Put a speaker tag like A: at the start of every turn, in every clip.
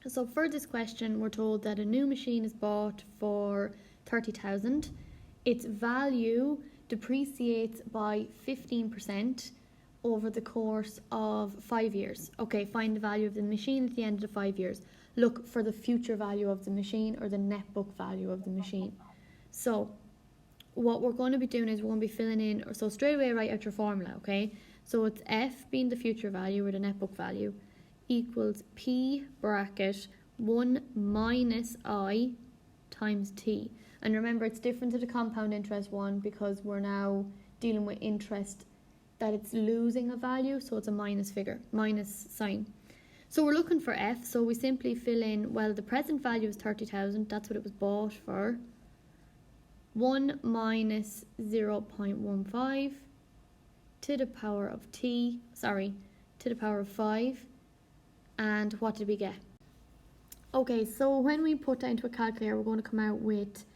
A: So for this question, we're told that a new machine is bought for 30,000. Its value depreciates by 15% over the course of 5 years. Okay, find the value of the machine at the end of the 5 years. Look for the future value of the machine or the net book value of the machine. So what we're going to be doing is we're going to be filling in, so straight away write out your formula, okay? So it's F being the future value or the net book value equals P bracket 1 minus I times T. And remember, it's different to the compound interest one because we're now dealing with interest that it's losing a value, so it's a minus figure, minus sign. So we're looking for F, so we simply fill in, well, the present value is 30,000, that's what it was bought for. 1 minus 0.15 to the power of T, to the power of 5. And what did we get? Okay, so when we put that into a calculator, we're going to come out with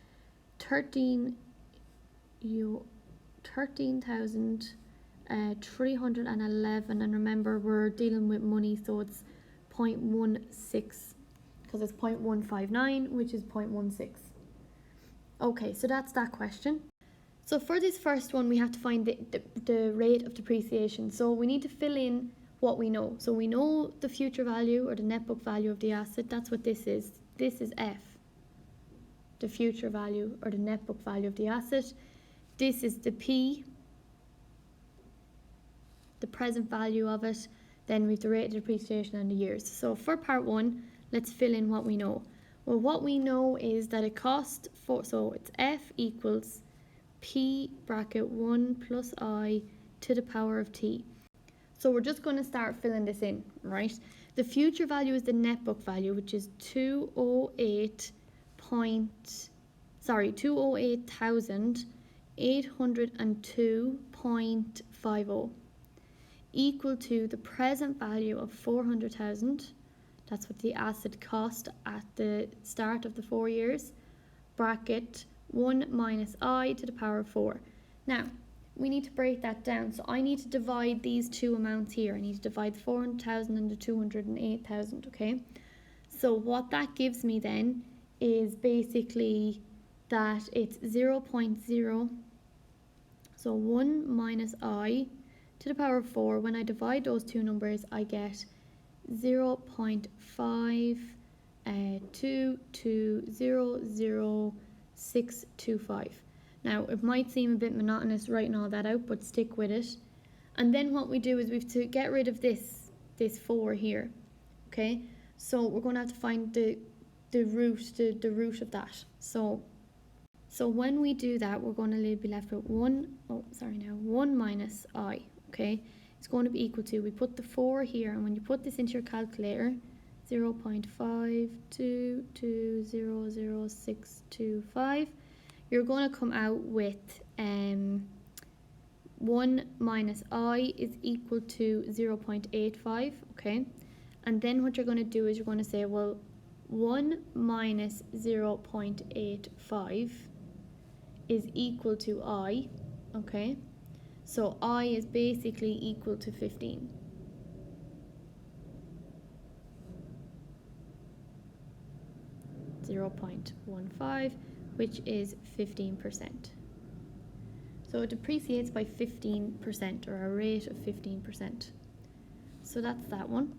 A: 13,311, and remember we're dealing with money, so it's 0.16 because it's 0.159, which is 0.16. Okay, so that's that question. So for this first one, we have to find the rate of depreciation. So we need to fill in what we know. So we know the future value or the net book value of the asset. That's what this is. This is F, the future value or the net book value of the asset. This is the P, the present value of it. Then we have the rate of depreciation and the years. So for part one, let's fill in what we know. Well, what we know is that it cost so it's F equals P bracket 1 plus I to the power of T. So we're just going to start filling this in, right? The future value is the net book value, which is 208,802.50 equal to the present value of 400,000. That's what the asset cost at the start of the 4 years, bracket 1 minus I to the power of 4. Now, we need to break that down. So I need to divide these two amounts here. I need to divide 400,000 and the 208,000, okay? So what that gives me then is basically that it's 0.0, so 1 minus I to the power of 4. When I divide those two numbers, I get 0.52200625. Now, it might seem a bit monotonous writing all that out, but stick with it. And then what we do is we have to get rid of this 4 here, okay? So we're going to have to find the root of that. So when we do that, we're going to be left with 1 minus I, okay? It's going to be equal to, we put the 4 here, and when you put this into your calculator, 0.52200625, you're going to come out with 1 minus I is equal to 0.85, okay? And then what you're going to do is you're going to say, well, 1 minus 0.85 is equal to I, okay? So I is basically equal to 15. .15, which is 15%. So it depreciates by 15%, or a rate of 15%. So that's that one.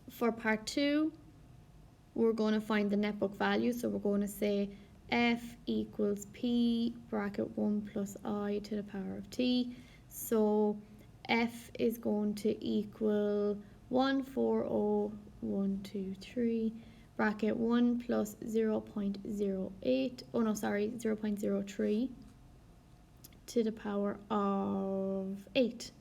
A: For part 2, we're going to find the net book value. So we're going to say F equals P bracket 1 plus I to the power of T. So F is going to equal 140,123 bracket 1 plus 0.03 to the power of 8,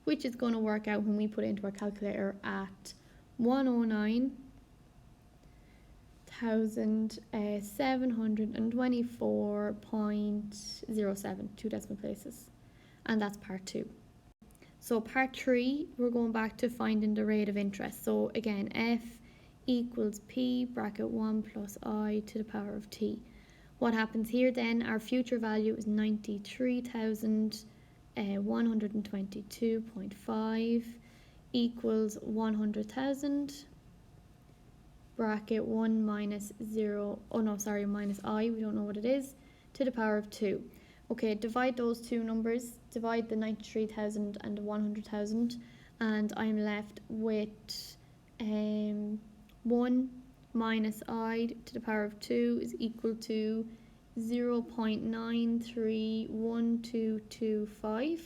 A: which is going to work out when we put it into our calculator at 109,724.07, 2 decimal places. And that's part 2. So part 3, we're going back to finding the rate of interest. So again, F equals P bracket 1 plus I to the power of T. What happens here then, our future value is 93,122.5 equals 100,000 bracket 1 minus 0, oh no, sorry, minus I, we don't know what it is, to the power of 2. Okay, divide those two numbers, divide the 93,000 and the 100,000, and I'm left with 1 minus I to the power of 2 is equal to 0.931225,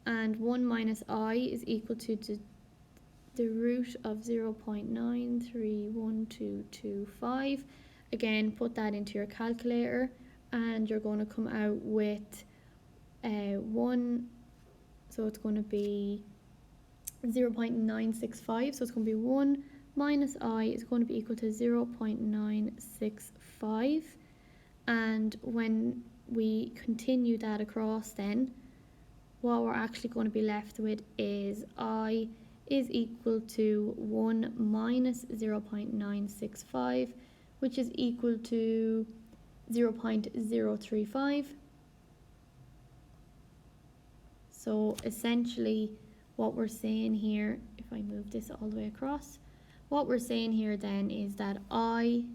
A: and 1 minus I is equal to the root of 0.931225. Again, put that into your calculator and you're going to come out with 1, so it's going to be 0.965, so it's going to be 1 minus I is going to be equal to 0.965, and when we continue that across, then what we're actually going to be left with is I is equal to 1 minus 0.965, which is equal to 0.035. So essentially what we're saying here, if I move this all the way across, what we're saying here then is that I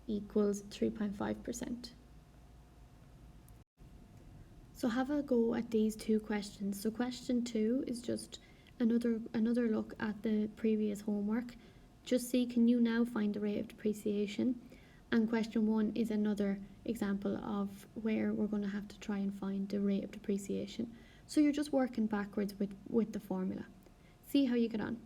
A: equals 3.5%. So have a go at these two questions. So question 2 is just another look at the previous homework. Just see, can you now find the rate of depreciation? And question 1 is another example of where we're going to have to try and find the rate of depreciation. So you're just working backwards with the formula. See how you get on.